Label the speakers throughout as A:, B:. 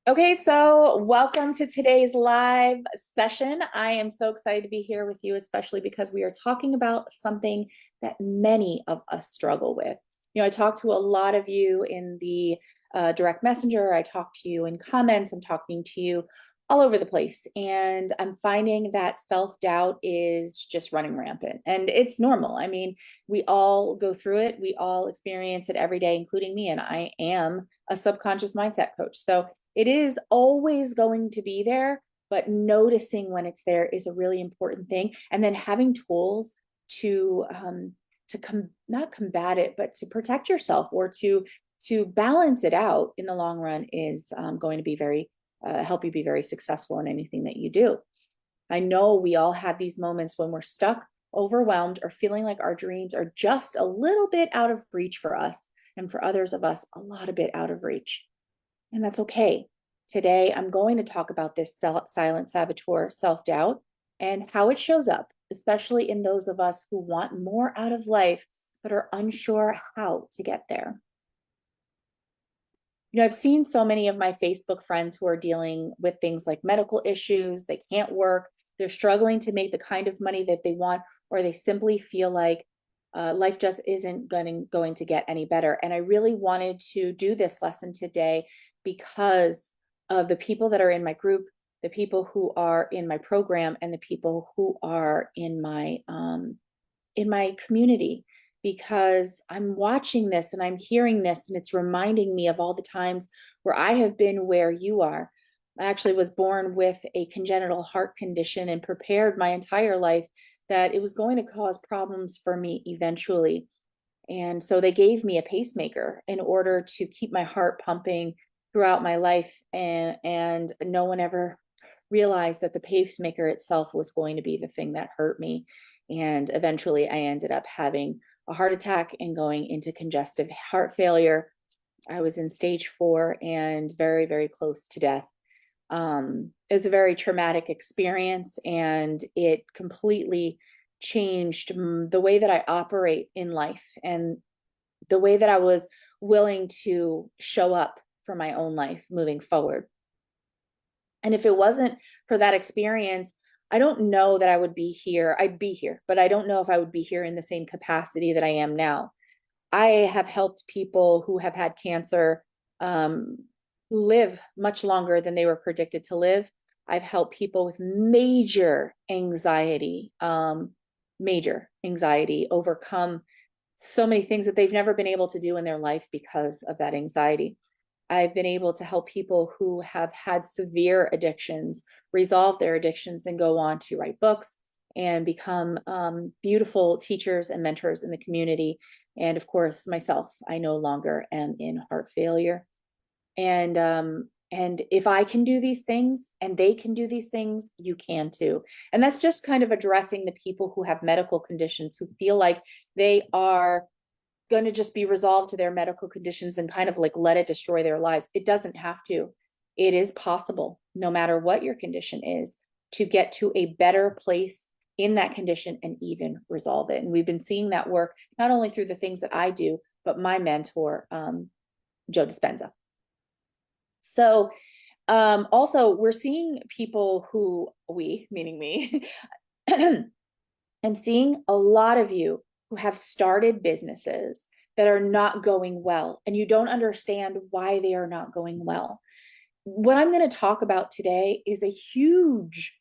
A: Okay, so welcome to today's live session. I am so excited to be here with you, especially because we are talking about something that many of us struggle with. I talk to a lot of you in the direct messenger. I talk to you in comments. I'm talking to you all over the place. And I'm finding that self-doubt is just running rampant. And it's normal. I mean, we all go through it. We all experience it every day, including me. And I am a subconscious mindset coach. So it is always going to be there, but noticing when it's there is a really important thing. And then having tools to not combat it, but to protect yourself or to balance it out in the long run is going to be very help you be very successful in anything that you do. I know we all have these moments when we're stuck, overwhelmed, or feeling like our dreams are just a little bit out of reach for us, and for others of us, a lot of bit out of reach. And that's okay. Today, I'm going to talk about this silent saboteur, self doubt, and how it shows up, especially in those of us who want more out of life but are unsure how to get there. I've seen so many of my Facebook friends who are dealing with things like medical issues, they can't work, they're struggling to make the kind of money that they want, or they simply feel like life just isn't going to get any better. And I really wanted to do this lesson today because of the people that are in my group, the people who are in my program, and the people who are in my community, because I'm watching this and I'm hearing this and it's reminding me of all the times where I have been where you are. I actually was born with a congenital heart condition and prepared my entire life that it was going to cause problems for me eventually. And so they gave me a pacemaker in order to keep my heart pumping throughout my life. And no one ever realized that the pacemaker itself was going to be the thing that hurt me. And eventually I ended up having a heart attack and going into congestive heart failure. I was in stage 4 and very, very close to death. It was a very traumatic experience, and it completely changed the way that I operate in life and the way that I was willing to show up for my own life moving forward. And if it wasn't for that experience, I don't know that I would be here. I'd be here, but I don't know if I would be here in the same capacity that I am now. I have helped people who have had cancer um, live much longer than they were predicted to live. I've helped people with major anxiety, overcome so many things that they've never been able to do in their life because of that anxiety. I've been able to help people who have had severe addictions resolve their addictions and go on to write books and become beautiful teachers and mentors in the community. And of course, myself, I no longer am in heart failure. And if I can do these things and they can do these things, you can too. And that's just kind of addressing the people who have medical conditions who feel like they are going to just be resolved to their medical conditions and kind of like let it destroy their lives. It doesn't have to. It is possible, no matter what your condition is, to get to a better place in that condition and even resolve it. And we've been seeing that work not only through the things that I do, but my mentor, Joe Dispenza. So also, we're seeing people who meaning me, I'm seeing a lot of you who have started businesses that are not going well, and you don't understand why they are not going well. What I'm going to talk about today is a huge,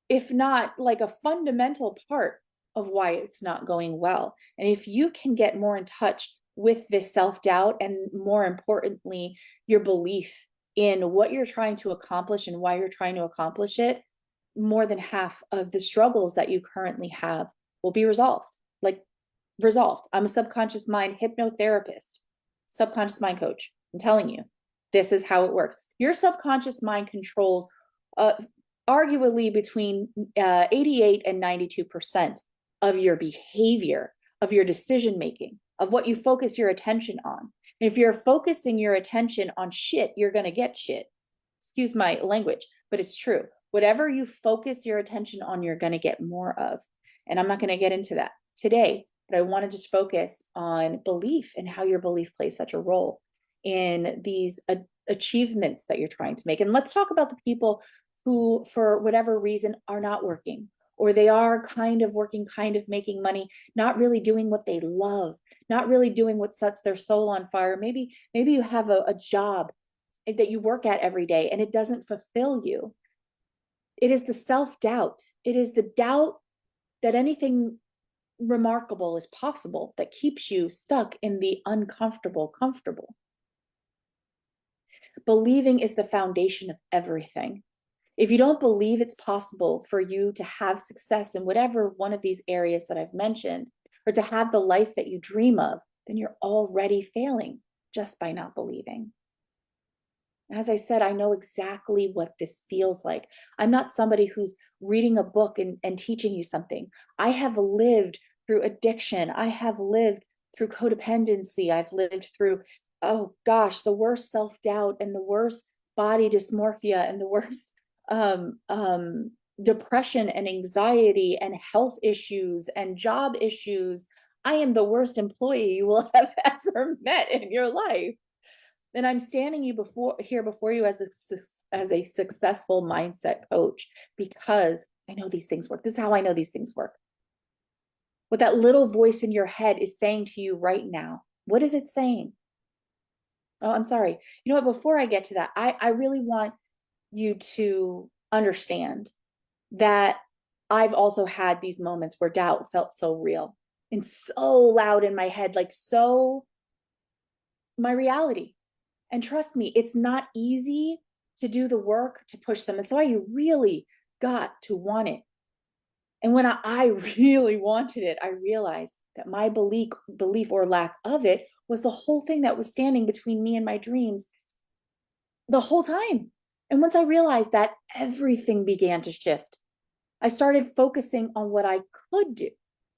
A: if not like a fundamental part of why it's not going well. And if you can get more in touch with this self doubt and, more importantly, your belief in what you're trying to accomplish and why you're trying to accomplish it, more than half of the struggles that you currently have will be resolved. Like, resolved. I'm a subconscious mind hypnotherapist, subconscious mind coach. I'm telling you, this is how it works. Your subconscious mind controls uh, arguably between 88 and 92% of your behavior, of your decision making, of what you focus your attention on. If you're focusing your attention on shit, you're going to get shit. Excuse my language, but it's true. Whatever you focus your attention on, you're going to get more of. And I'm not going to get into that today, but I want to just focus on belief and how your belief plays such a role in these achievements that you're trying to make. And let's talk about the people who, for whatever reason, are not working, or they are kind of working, kind of making money, not really doing what they love, not really doing what sets their soul on fire. Maybe you have a job that you work at every day and it doesn't fulfill you. It is the self-doubt. It is the doubt that anything remarkable is possible that keeps you stuck in the uncomfortable comfortable. Believing is the foundation of everything. If you don't believe it's possible for you to have success in whatever one of these areas that I've mentioned, or to have the life that you dream of, then you're already failing just by not believing. As I said, I know exactly what this feels like. I'm not somebody who's reading a book and teaching you something. I have lived through addiction. I have lived through codependency. I've lived through, oh gosh, the worst self-doubt and the worst body dysmorphia and the worst depression and anxiety and health issues and job issues. I am the worst employee you will have ever met in your life. And I'm standing here before you as a successful mindset coach because I know these things work. This is how I know these things work. What that little voice in your head is saying to you right now. What is it saying? Oh, I'm sorry. You know what? Before I get to that, I really want you to understand that I've also had these moments where doubt felt so real and so loud in my head, like so my reality. And trust me, it's not easy to do the work to push them. It's why you really got to want it. And when I really wanted it, I realized that my belief or lack of it was the whole thing that was standing between me and my dreams the whole time. And once I realized that, everything began to shift. I started focusing on what I could do,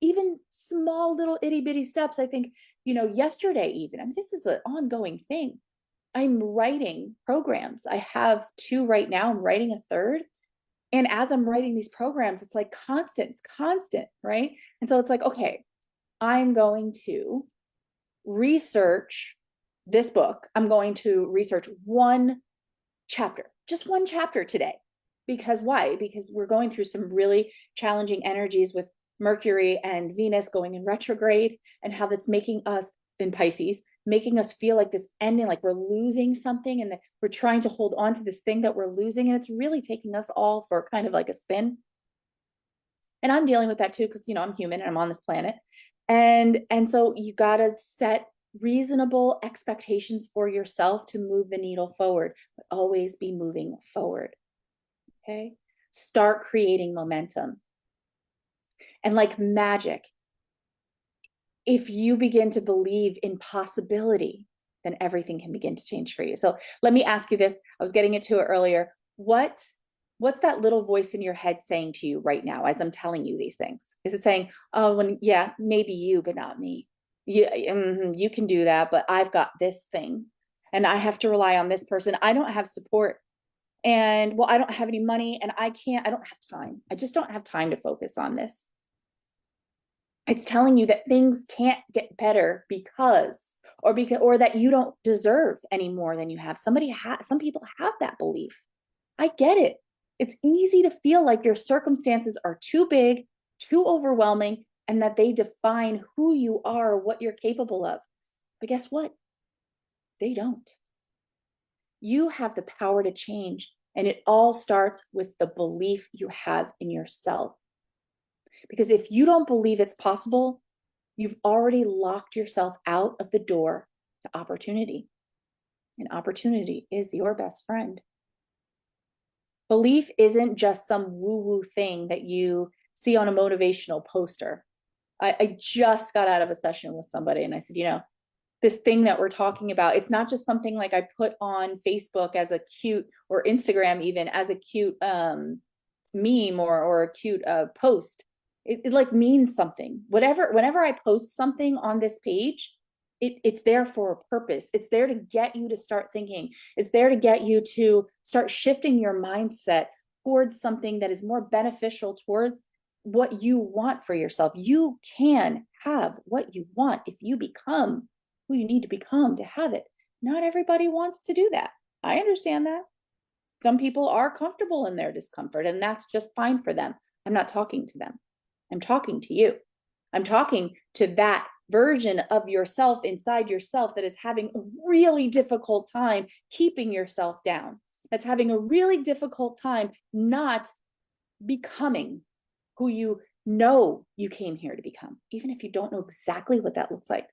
A: even small little itty bitty steps. I think, yesterday even, I mean, this is an ongoing thing. I'm writing programs. I have 2 right now. I'm writing a 3rd. And as I'm writing these programs, it's like it's constant, right? And so it's like, okay, I'm going to research this book. I'm going to research one chapter, just one chapter today. Because why? Because we're going through some really challenging energies with Mercury and Venus going in retrograde, and how that's making us in Pisces, making us feel like this ending, like we're losing something, and that we're trying to hold on to this thing that we're losing. And it's really taking us all for kind of like a spin. And I'm dealing with that too, because, I'm human and I'm on this planet. And so you got to set reasonable expectations for yourself to move the needle forward, but always be moving forward. Okay. Start creating momentum. And like magic, if you begin to believe in possibility, then everything can begin to change for you. So let me ask you this. I was getting into it earlier. What's that little voice in your head saying to you right now as I'm telling you these things? Is it saying, oh, yeah, maybe you, but not me. You can do that, but I've got this thing and I have to rely on this person. I don't have support. And well, I don't have any money and I don't have time. I just don't have time to focus on this. It's telling you that things can't get better or that you don't deserve any more than you have. Some people have that belief. I get it. It's easy to feel like your circumstances are too big, too overwhelming, and that they define who you are, what you're capable of. But guess what? They don't. You have the power to change, and it all starts with the belief you have in yourself. Because if you don't believe it's possible, you've already locked yourself out of the door to opportunity. And opportunity is your best friend. Belief isn't just some woo-woo thing that you see on a motivational poster. I just got out of a session with somebody and I said, this thing that we're talking about, it's not just something like I put on Facebook as a cute, or Instagram even as a cute meme or a cute post. It like means something. Whenever I post something on this page, it's there for a purpose. It's there to get you to start thinking. It's there to get you to start shifting your mindset towards something that is more beneficial towards what you want for yourself. You can have what you want if you become who you need to become to have it. Not everybody wants to do that. I understand that. Some people are comfortable in their discomfort, and that's just fine for them. I'm not talking to them. I'm talking to you. I'm talking to that version of yourself inside yourself that is having a really difficult time keeping yourself down. That's having a really difficult time not becoming who you know you came here to become, even if you don't know exactly what that looks like.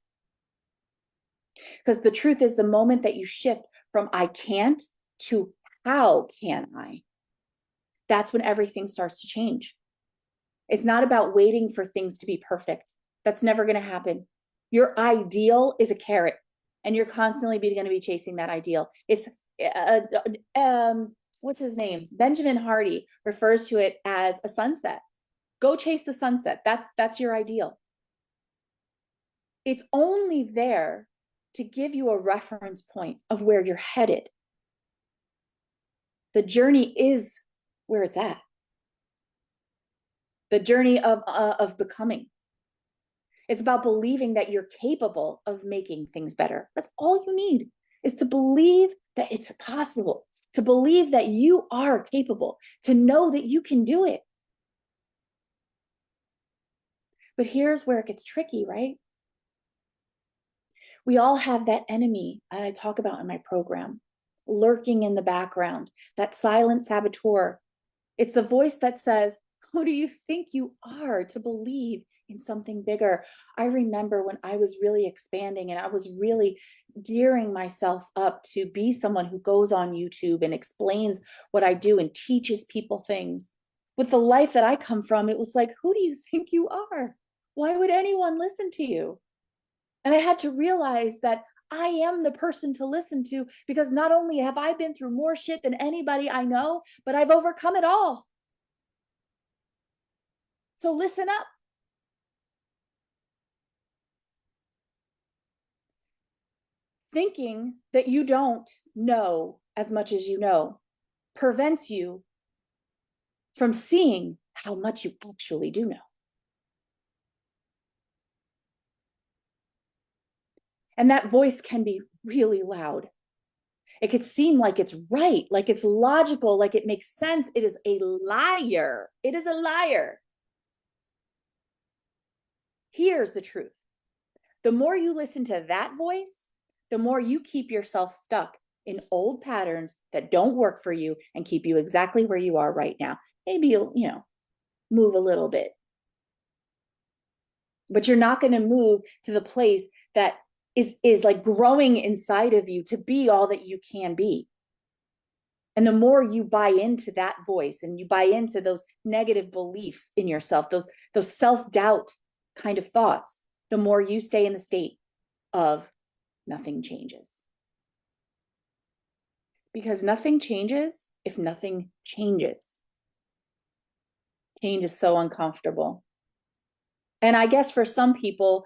A: Because the truth is, the moment that you shift from I can't to how can I, that's when everything starts to change. It's not about waiting for things to be perfect. That's never going to happen. Your ideal is a carrot, and you're constantly going to be chasing that ideal. It's what's his name? Benjamin Hardy refers to it as a sunset. Go chase the sunset. That's your ideal. It's only there to give you a reference point of where you're headed. The journey is where it's at. The journey of becoming. It's about believing that you're capable of making things better. That's all you need, is to believe that it's possible, to believe that you are capable, to know that you can do it. But here's where it gets tricky, right? We all have that enemy that I talk about in my program, lurking in the background, that silent saboteur. It's the voice that says, who do you think you are to believe in something bigger? I remember when I was really expanding and I was really gearing myself up to be someone who goes on YouTube and explains what I do and teaches people things. With the life that I come from, it was like, who do you think you are? Why would anyone listen to you? And I had to realize that I am the person to listen to, because not only have I been through more shit than anybody I know, but I've overcome it all. So listen up. Thinking that you don't know as much as you know prevents you from seeing how much you actually do know. And that voice can be really loud. It could seem like it's right, like it's logical, like it makes sense. It is a liar. It is a liar. Here's the truth. The more you listen to that voice, the more you keep yourself stuck in old patterns that don't work for you and keep you exactly where you are right now. Maybe you'll, move a little bit, but you're not going to move to the place that is like growing inside of you to be all that you can be. And the more you buy into that voice and you buy into those negative beliefs in yourself, those self-doubt kind of thoughts, the more you stay in the state of nothing changes. Because nothing changes if nothing changes. Change is so uncomfortable. And I guess for some people,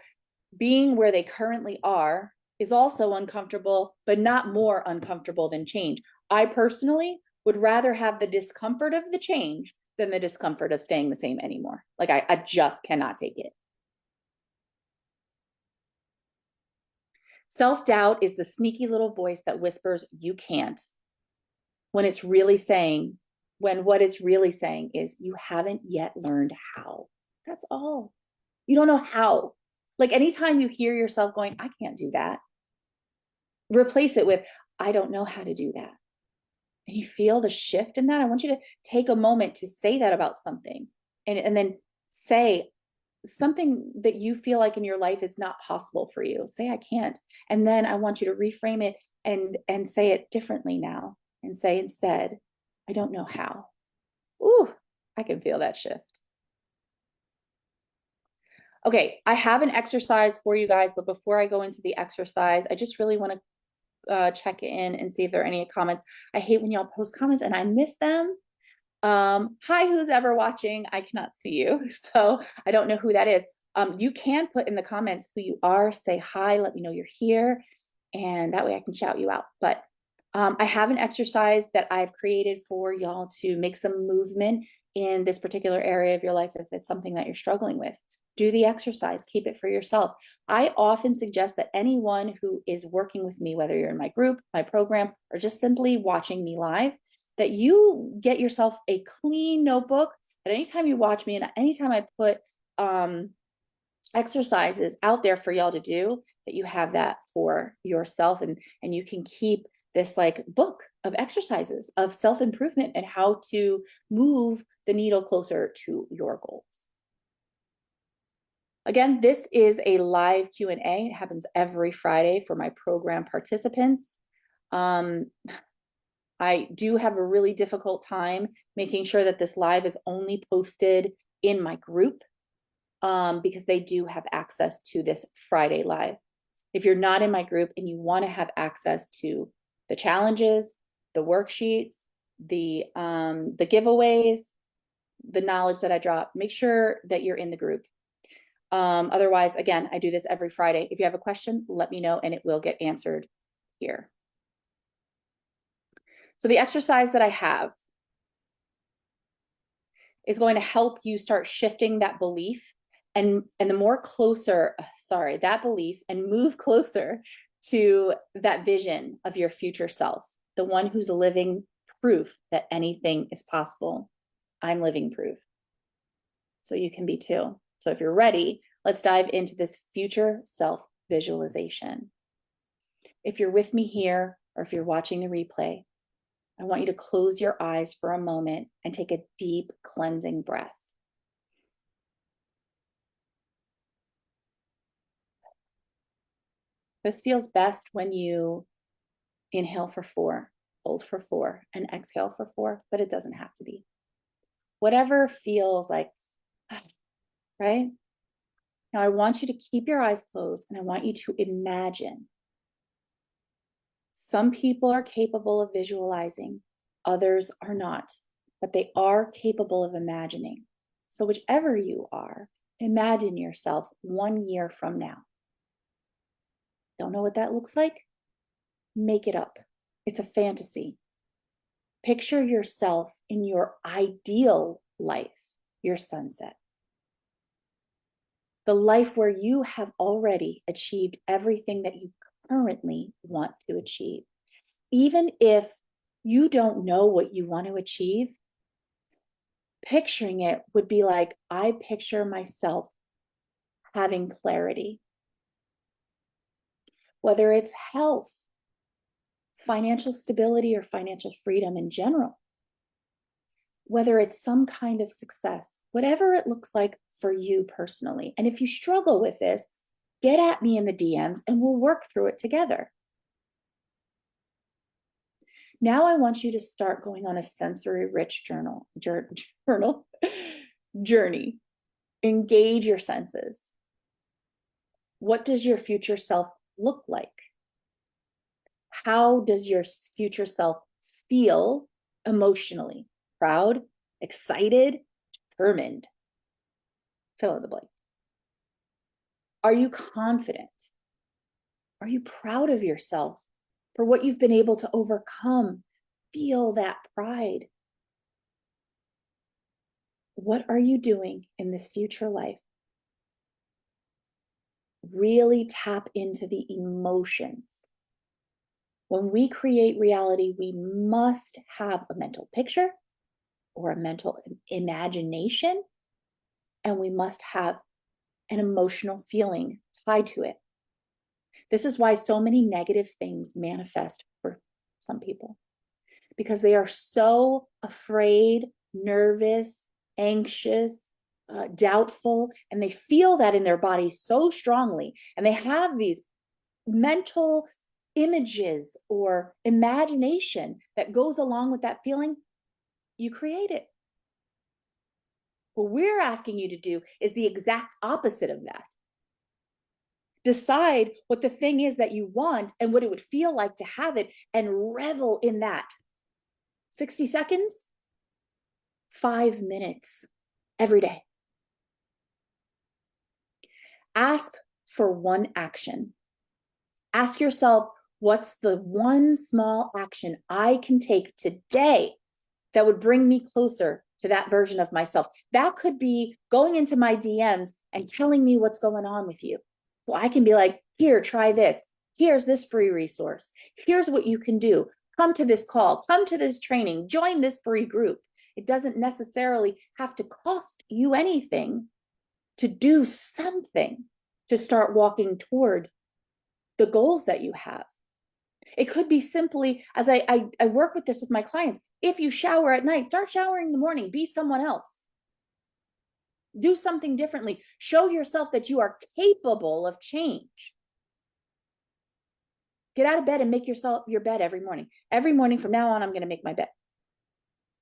A: being where they currently are is also uncomfortable, but not more uncomfortable than change. I personally would rather have the discomfort of the change than the discomfort of staying the same anymore. Like I just cannot take it. Self-doubt is the sneaky little voice that whispers, you can't, when it's really saying, when what it's really saying is, you haven't yet learned how. That's all. You don't know how. Like anytime you hear yourself going, I can't do that, replace it with, I don't know how to do that. And you feel the shift in that. I want you to take a moment to say that about something, and then say something that you feel like in your life is not possible for you. Say, I can't. And then I want you to reframe it and say it differently now, and say instead, I don't know how. Ooh, I can feel that shift. Okay, I have an exercise for you guys, but before I go into the exercise, I just really want to check in and see if there are any comments. I hate when y'all post comments and I miss them. Hi, who's ever watching? I cannot see you, so I don't know who that is. You can put in the comments who you are, say hi, let me know you're here, and that way I can shout you out. But I have an exercise that I've created for y'all to make some movement in this particular area of your life if it's something that you're struggling with. Do the exercise, keep it for yourself. I often suggest that anyone who is working with me, whether you're in my group, my program, or just simply watching me live, that you get yourself a clean notebook. That anytime you watch me and anytime I put exercises out there for y'all to do, that you have that for yourself, and you can keep this like book of exercises of self-improvement and how to move the needle closer to your goals. Again, this is a live Q&A. It happens every Friday for my program participants. I do have a really difficult time making sure that this live is only posted in my group because they do have access to this Friday live. If you're not in my group and you want to have access to the challenges, the worksheets, the giveaways, the knowledge that I drop, make sure that you're in the group. Otherwise, again, I do this every Friday. If you have a question, let me know and it will get answered here. So the exercise that I have is going to help you start shifting that belief and the more closer, that belief, and move closer to that vision of your future self, the one who's living proof that anything is possible. I'm living proof. So you can be too. So if you're ready, let's dive into this future self visualization. If you're with me here, or if you're watching the replay, I want you to close your eyes for a moment and take a deep cleansing breath. This feels best when you inhale for 4, hold for 4, and exhale for 4, but it doesn't have to be. Whatever feels like, right? Now I want you to keep your eyes closed and I want you to imagine. Some people are capable of visualizing, others are not, but they are capable of imagining. So whichever you are, imagine yourself 1 year from now. Don't know what that looks like? Make it up. It's a fantasy. Picture yourself in your ideal life, your sunset. The life where you have already achieved everything that you currently want to achieve. Even if you don't know what you want to achieve, picturing it would be like, I picture myself having clarity. Whether it's health, financial stability, or financial freedom in general. Whether it's some kind of success, whatever it looks like for you personally. And if you struggle with this, get at me in the DMs and we'll work through it together. Now I want you to start going on a sensory-rich journey. Engage your senses. What does your future self look like? How does your future self feel emotionally? Proud, excited, determined? Fill in the blank. Are you confident? Are you proud of yourself for what you've been able to overcome? Feel that pride. What are you doing in this future life? Really tap into the emotions. When we create reality, we must have a mental picture or a mental imagination, and we must have an emotional feeling tied to it. This is why so many negative things manifest for some people, because they are so afraid, nervous, anxious, doubtful, and they feel that in their body so strongly, and they have these mental images or imagination that goes along with that feeling. You create it. What we're asking you to do is the exact opposite of that. Decide what the thing is that you want and what it would feel like to have it, and revel in that. 60 seconds, 5 minutes every day. Ask for one action. Ask yourself, what's the one small action I can take today that would bring me closer to that version of myself. That could be going into my DMs and telling me what's going on with you. So I can be like, here, try this. Here's this free resource. Here's what you can do. Come to this call, come to this training, join this free group. It doesn't necessarily have to cost you anything to do something to start walking toward the goals that you have. It could be simply, as I work with this with my clients, if you shower at night, start showering in the morning, be someone else. Do something differently. Show yourself that you are capable of change. Get out of bed and make yourself your bed every morning. Every morning from now on, I'm going to make my bed.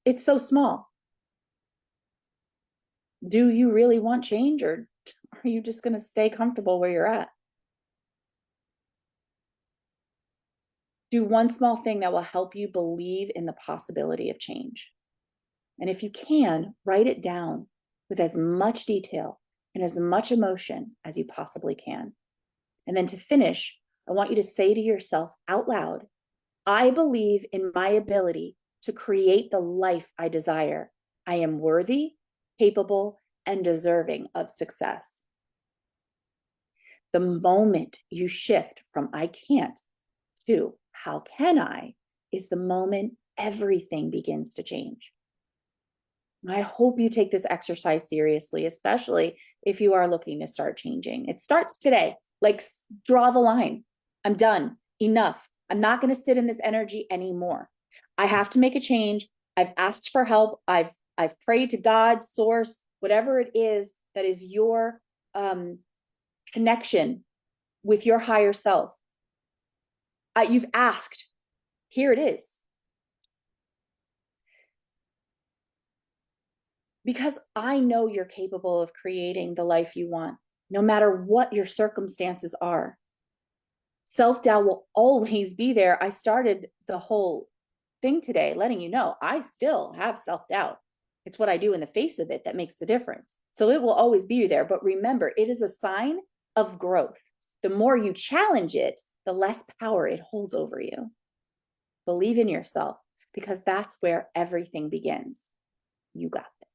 A: It's so small. Do you really want change, or are you just going to stay comfortable where you're at? Do one small thing that will help you believe in the possibility of change. And if you can, write it down with as much detail and as much emotion as you possibly can. And then to finish, I want you to say to yourself out loud, I believe in my ability to create the life I desire. I am worthy, capable, and deserving of success. The moment you shift from I can't to how can I is the moment everything begins to change. I hope you take this exercise seriously, especially if you are looking to start changing. It starts today. Like, draw the line. I'm done. Enough. I'm not going to sit in this energy anymore. I have to make a change. I've asked for help. I've prayed to God, source, whatever it is that is your connection with your higher self. You've asked. Here it is. Because I know you're capable of creating the life you want, no matter what your circumstances are. Self-doubt will always be there. I started the whole thing today letting you know I still have self-doubt. It's what I do in the face of it that makes the difference. So it will always be there. But remember, it is a sign of growth. The more you challenge it, the less power it holds over you. Believe in yourself, because that's where everything begins. You got this.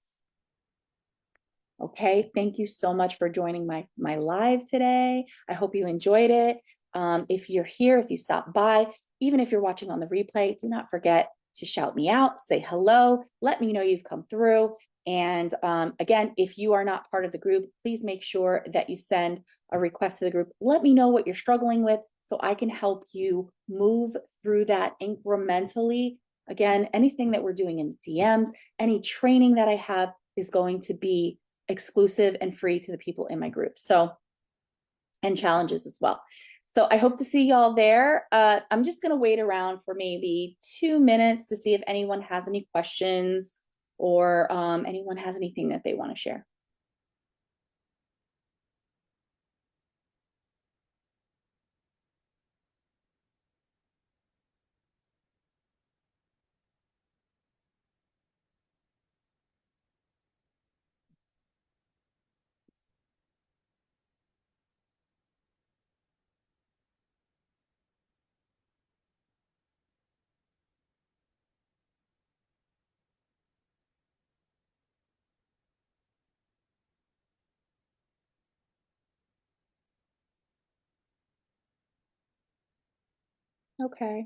A: Okay, thank you so much for joining my live today. I hope you enjoyed it. If you're here, if you stop by, even if you're watching on the replay, do not forget to shout me out, say hello, let me know you've come through. And again, if you are not part of the group, please make sure that you send a request to the group. Let me know what you're struggling with so I can help you move through that incrementally. Again, anything that we're doing in the DMs, any training that I have is going to be exclusive and free to the people in my group. So, and challenges as well. So I hope to see y'all there. I'm just going to wait around for maybe 2 minutes to see if anyone has any questions or anyone has anything that they want to share. Okay.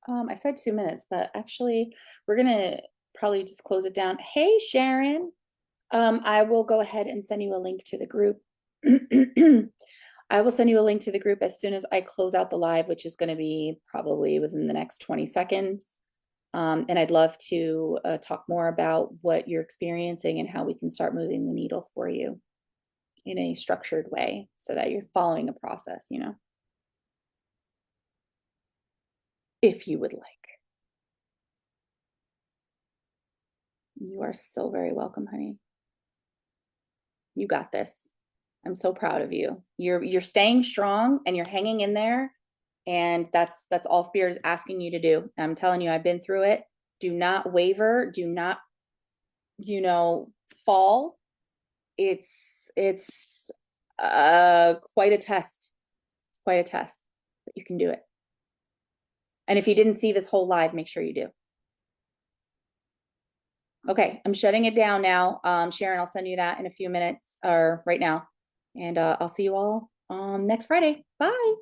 A: I said 2 minutes, but actually we're going to probably just close it down. Hey, Sharon. I will go ahead and send you a link to the group. I will send you a link to the group as soon as I close out the live, which is going to be probably within the next 20 seconds. And I'd love to talk more about what you're experiencing and how we can start moving the needle for you in a structured way so that you're following a process, you know, if you would like. You are so very welcome, honey. You got this. I'm so proud of you. You're staying strong and you're hanging in there. And that's all Spirit is asking you to do. I'm telling you, I've been through it. Do not waver. Do not, fall. It's quite a test. It's quite a test, but you can do it. And if you didn't see this whole live, make sure you do. Okay, I'm shutting it down now. Sharon, I'll send you that in a few minutes or right now. And I'll see you all next Friday. Bye.